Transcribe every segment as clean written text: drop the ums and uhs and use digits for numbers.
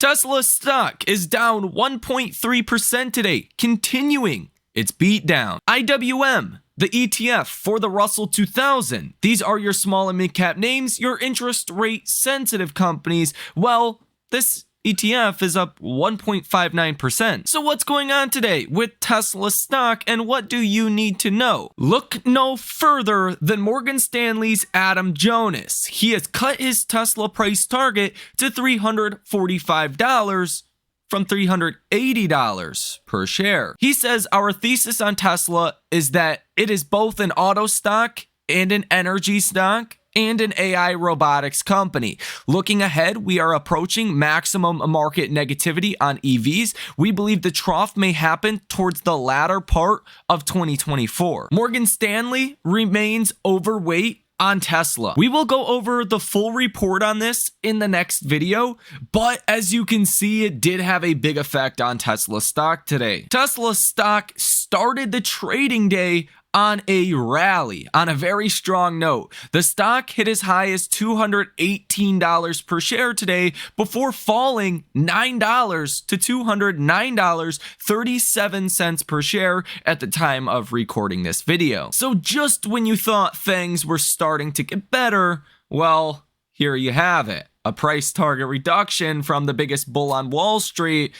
Tesla stock is down 1.3% today, continuing its beatdown. IWM, the ETF for the Russell 2000. These are your small and mid-cap names, your interest rate sensitive companies. Well, this ETF is up 1.59%. So what's going on today with Tesla stock, and what do you need to know? Look no further than Morgan Stanley's Adam Jonas. He has cut his Tesla price target to $345 from $380 per share. He says our thesis on Tesla is that it is both an auto stock and an energy stock and an AI robotics company. Looking ahead, we are approaching maximum market negativity on EVs. We believe the trough may happen towards the latter part of 2024. Morgan Stanley remains overweight on Tesla. We will go over the full report on this in the next video, but as you can see, it did have a big effect on Tesla stock today. Tesla stock started the trading day on a rally, on a very strong note. The stock hit as high as $218 per share today before falling $9 to $209.37 per share at the time of recording this video. So just when you thought things were starting to get better, well, here you have it. A price target reduction from the biggest bull on Wall Street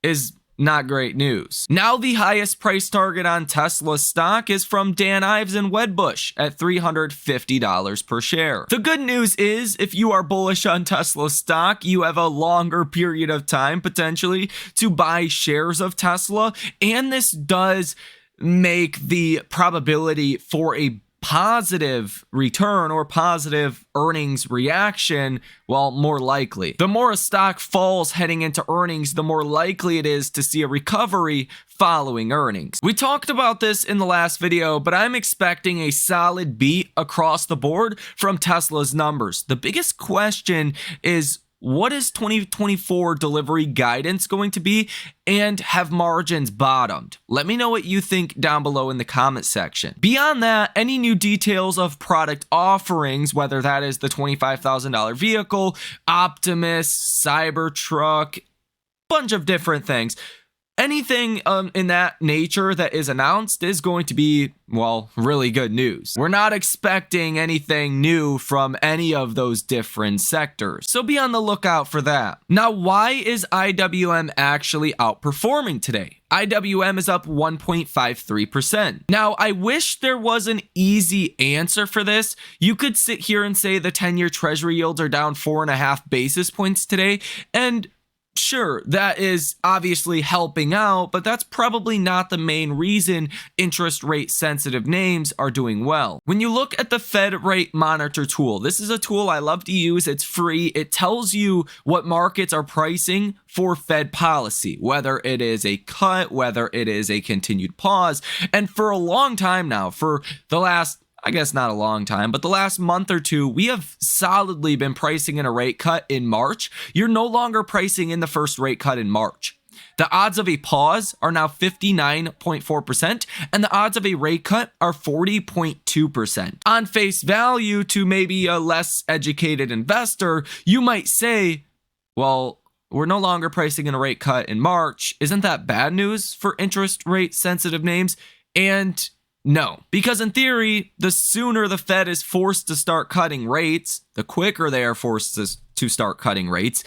is not great news. Now the highest price target on Tesla stock is from Dan Ives and Wedbush at $350 per share. The good news is, if you are bullish on Tesla stock, you have a longer period of time potentially to buy shares of Tesla, and this does make the probability for a positive return or positive earnings reaction, well, more likely. The more a stock falls heading into earnings, the more likely it is to see a recovery following earnings. We talked about this in the last video, but I'm expecting a solid beat across the board from Tesla's numbers. The biggest question is, what is 2024 delivery guidance going to be, and have margins bottomed? Let me know what you think down below in the comment section. Beyond that, any new details of product offerings, whether that is the $25,000 vehicle, Optimus, Cybertruck, bunch of different things. Anything in that nature that is announced is going to be, well, really good news. We're not expecting anything new from any of those different sectors, so be on the lookout for that. Now, why is IWM actually outperforming today? IWM is up 1.53%. Now, I wish there was an easy answer for this. You could sit here and say the 10-year treasury yields are down 4.5 basis points today, and sure, that is obviously helping out, but that's probably not the main reason interest rate sensitive names are doing well. When you look at the Fed Rate Monitor tool, this is a tool I love to use. It's free. It tells you what markets are pricing for Fed policy, whether it is a cut, whether it is a continued pause. And for a long time now, for the last, I guess not a long time, but the last month or two, we have solidly been pricing in a rate cut in March. You're no longer pricing in the first rate cut in March. The odds of a pause are now 59.4%, and the odds of a rate cut are 40.2%. On face value, to maybe a less educated investor, you might say, well, we're no longer pricing in a rate cut in March. Isn't that bad news for interest rate sensitive names? And no, because in theory, the sooner the Fed is forced to start cutting rates, the quicker they are forced to start cutting rates,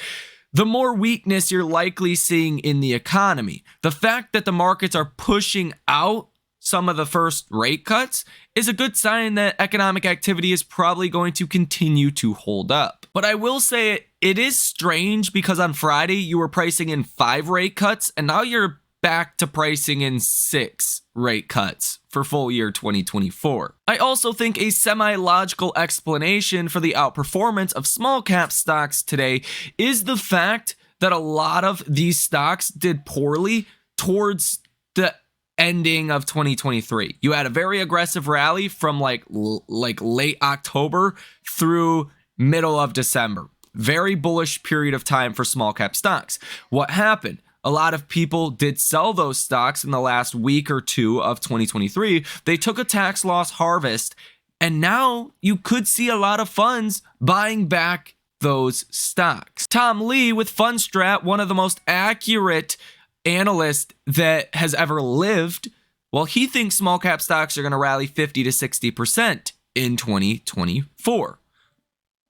the more weakness you're likely seeing in the economy. The fact that the markets are pushing out some of the first rate cuts is a good sign that economic activity is probably going to continue to hold up. But I will say it is strange, because on Friday you were pricing in 5 rate cuts, and now you're back to pricing in 6 rate cuts for full year 2024. I also think a semi-logical explanation for the outperformance of small cap stocks today is the fact that a lot of these stocks did poorly towards the ending of 2023. You had a very aggressive rally from like late October through middle of December. Very bullish period of time for small cap stocks. What happened? A lot of people did sell those stocks in the last week or two of 2023. They took a tax loss harvest, and now you could see a lot of funds buying back those stocks. Tom Lee with Fundstrat, one of the most accurate analysts that has ever lived, well, he thinks small cap stocks are going to rally 50 to 60% in 2024.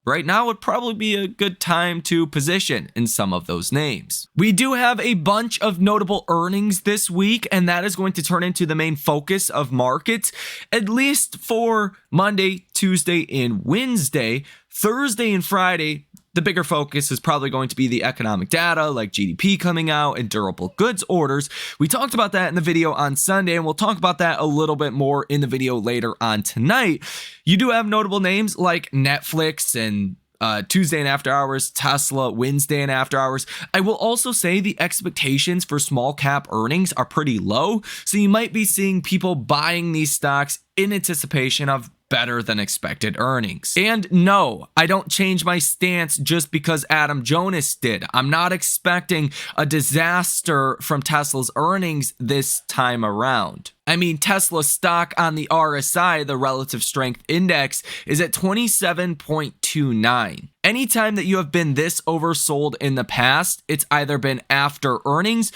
Right now would probably be a good time to position in some of those names. We do have a bunch of notable earnings this week, and that is going to turn into the main focus of markets, at least for Monday, Tuesday, and Wednesday. Thursday and Friday, the bigger focus is probably going to be the economic data like GDP coming out and durable goods orders. We talked about that in the video on Sunday, and we'll talk about that a little bit more in the video later on tonight. You do have notable names like Netflix and Tuesday and after hours, Tesla, Wednesday and after hours. I will also say the expectations for small cap earnings are pretty low, so you might be seeing people buying these stocks in anticipation of better than expected earnings. And no, I don't change my stance just because Adam Jonas did. I'm not expecting a disaster from Tesla's earnings this time around. I mean, Tesla stock on the RSI, the relative strength index, is at 27.29. Anytime that you have been this oversold in the past, it's either been after earnings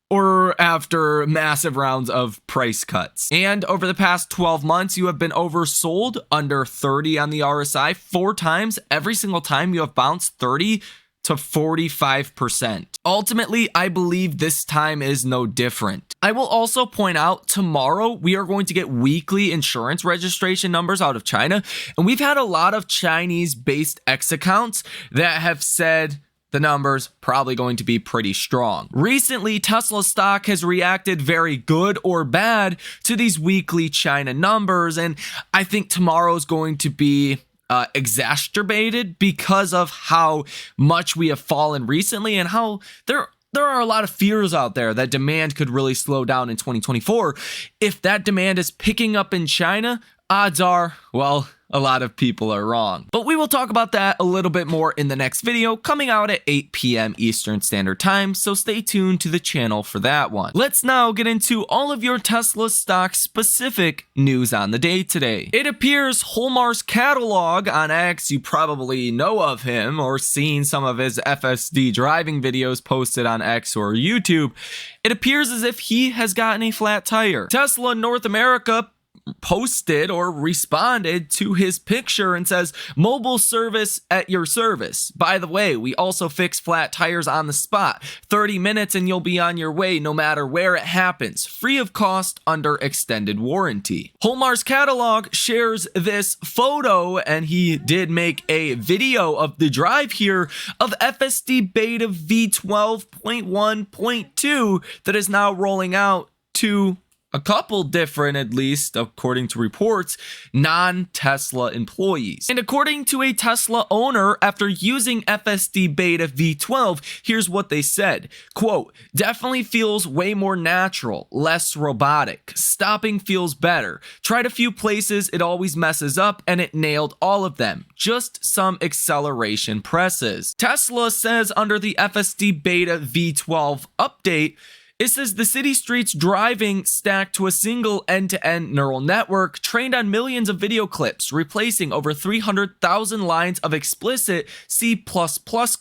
or after massive rounds of price cuts. And over the past 12 months, you have been oversold under 30 on the RSI 4 times. Every single time you have bounced 30 to 45%. Ultimately, I believe this time is no different. I will also point out tomorrow we are going to get weekly insurance registration numbers out of China. And we've had a lot of Chinese-based X accounts that have said the number's probably going to be pretty strong. Recently, Tesla stock has reacted very good or bad to these weekly China numbers, and I think tomorrow's going to be exacerbated because of how much we have fallen recently and how there are a lot of fears out there that demand could really slow down in 2024. If that demand is picking up in China, odds are, well, a lot of people are wrong. But we will talk about that a little bit more in the next video coming out at 8 p.m. Eastern Standard Time, so stay tuned to the channel for that one. Let's now get into all of your Tesla stock specific news on the day today. It appears Holmar's catalog on X, you probably know of him or seen some of his FSD driving videos posted on X or YouTube. It appears as if he has gotten a flat tire. Tesla North America posted or responded to his picture and says, "Mobile service at your service. By the way, we also fix flat tires on the spot. 30 minutes and you'll be on your way no matter where it happens. Free of cost under extended warranty." Holmar's catalog shares this photo, and he did make a video of the drive here of FSD beta V12.1.2 that is now rolling out to a couple different, at least according to reports, non-Tesla employees. And according to a Tesla owner, after using FSD beta V12, here's what they said. Quote, "Definitely feels way more natural, less robotic. Stopping feels better. Tried a few places, it always messes up, and it nailed all of them. Just some acceleration presses." Tesla says under the FSD beta V12 update, it says the city streets driving stacked to a single end-to-end neural network trained on millions of video clips, replacing over 300,000 lines of explicit C++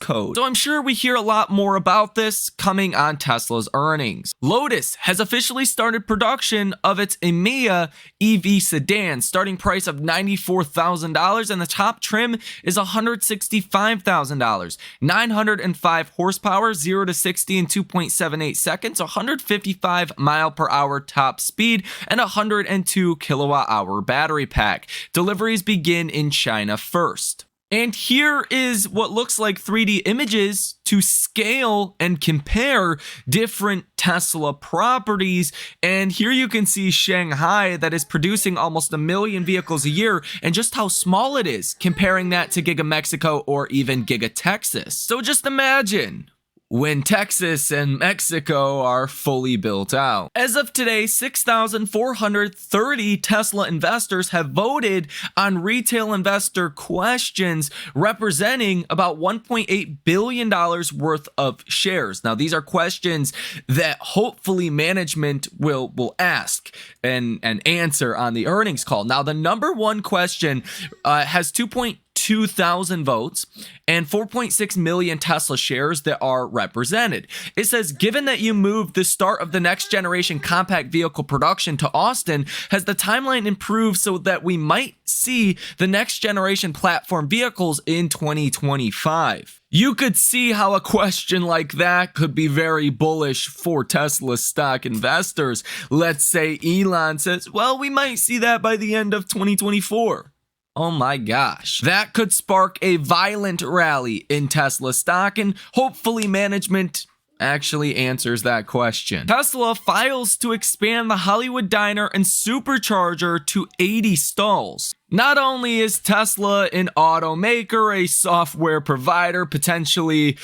code. So I'm sure we hear a lot more about this coming on Tesla's earnings. Lotus has officially started production of its EMEA EV sedan, starting price of $94,000, and the top trim is $165,000. 905 horsepower, 0 to 60 in 2.78 seconds, 155 mile per hour top speed, and 102 kilowatt hour battery pack. Deliveries begin in China first. And here is what looks like 3D images to scale and compare different Tesla properties. And here you can see Shanghai that is producing almost 1 million vehicles a year, and just how small it is, comparing that to Giga Mexico or even Giga Texas. So just imagine when Texas and Mexico are fully built out. As of today, 6,430 Tesla investors have voted on retail investor questions representing about $1.8 billion worth of shares. Now, these are questions that hopefully management will ask and answer on the earnings call. Now, the number one question has 2.8 2,000 votes and 4.6 million Tesla shares that are represented. It says, given that you moved the start of the next generation compact vehicle production to Austin, has the timeline improved so that we might see the next generation platform vehicles in 2025? You could see how a question like that could be very bullish for Tesla stock investors. Let's say Elon says, well, we might see that by the end of 2024. Oh my gosh. That could spark a violent rally in Tesla stock, and hopefully management actually answers that question. Tesla files to expand the Hollywood Diner and Supercharger to 80 stalls. Not only is Tesla an automaker, a software provider, potentially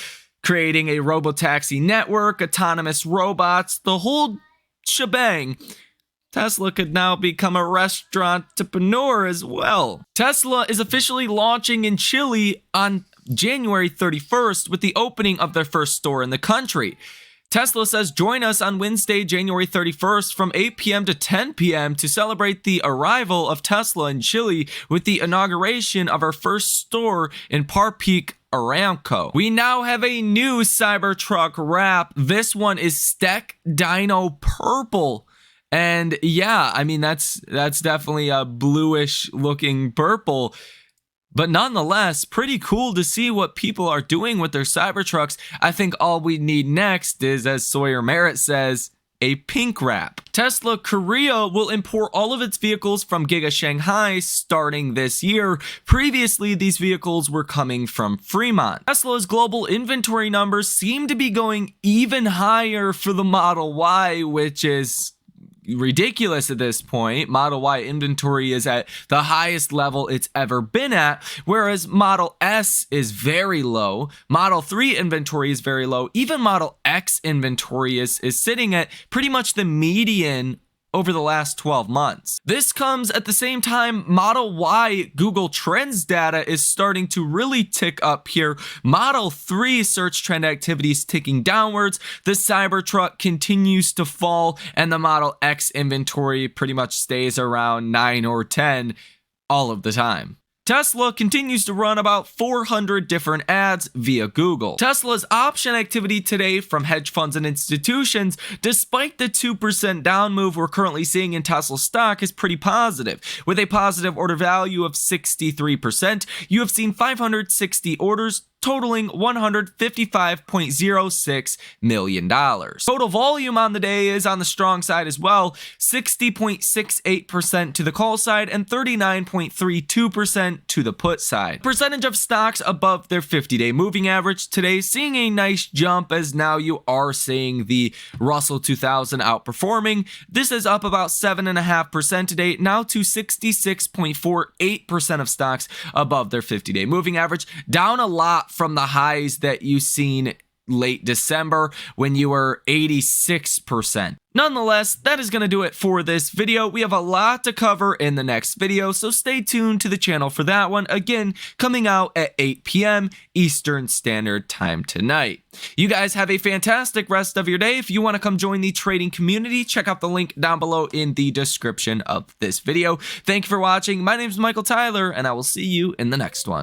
creating a robotaxi network, autonomous robots, the whole shebang, Tesla could now become a restaurant-entrepreneur as well. Tesla is officially launching in Chile on January 31st with the opening of their first store in the country. Tesla says, join us on Wednesday, January 31st from 8 p.m. to 10 p.m. to celebrate the arrival of Tesla in Chile with the inauguration of our first store in Parpique, Aramco. We now have a new Cybertruck wrap. This one is Steck Dino Purple. And yeah, I mean, that's definitely a bluish looking purple, but nonetheless, pretty cool to see what people are doing with their Cybertrucks. I think all we need next is, as Sawyer Merritt says, a pink wrap. Tesla Korea will import all of its vehicles from Giga Shanghai starting this year. Previously, these vehicles were coming from Fremont. Tesla's global inventory numbers seem to be going even higher for the Model Y, which is ridiculous at this point. Model Y inventory is at the highest level it's ever been at, whereas Model S is very low. Model 3 inventory is very low. Even Model X inventory is sitting at pretty much the median over the last 12 months. This comes at the same time Model Y Google Trends data is starting to really tick up here. Model 3 search trend activity is ticking downwards. The Cybertruck continues to fall, and the Model X inventory pretty much stays around 9 or 10 all of the time. Tesla continues to run about 400 different ads via Google. Tesla's option activity today from hedge funds and institutions, despite the 2% down move we're currently seeing in Tesla stock, is pretty positive. With a positive order value of 63%, you have seen 560 orders totaling $155.06 million. Total volume on the day is on the strong side as well, 60.68% to the call side and 39.32% to the put side. Percentage of stocks above their 50-day moving average today seeing a nice jump, as now you are seeing the Russell 2000 outperforming. This is up about 7.5% today, now to 66.48% of stocks above their 50-day moving average, down a lot from the highs that you've seen late December when you were 86%. Nonetheless, that is going to do it for this video. We have a lot to cover in the next video, so stay tuned to the channel for that one. Again, coming out at 8 p.m. Eastern Standard Time tonight. You guys have a fantastic rest of your day. If you want to come join the trading community, check out the link down below in the description of this video. Thank you for watching. My name is Michael Tyler, and I will see you in the next one.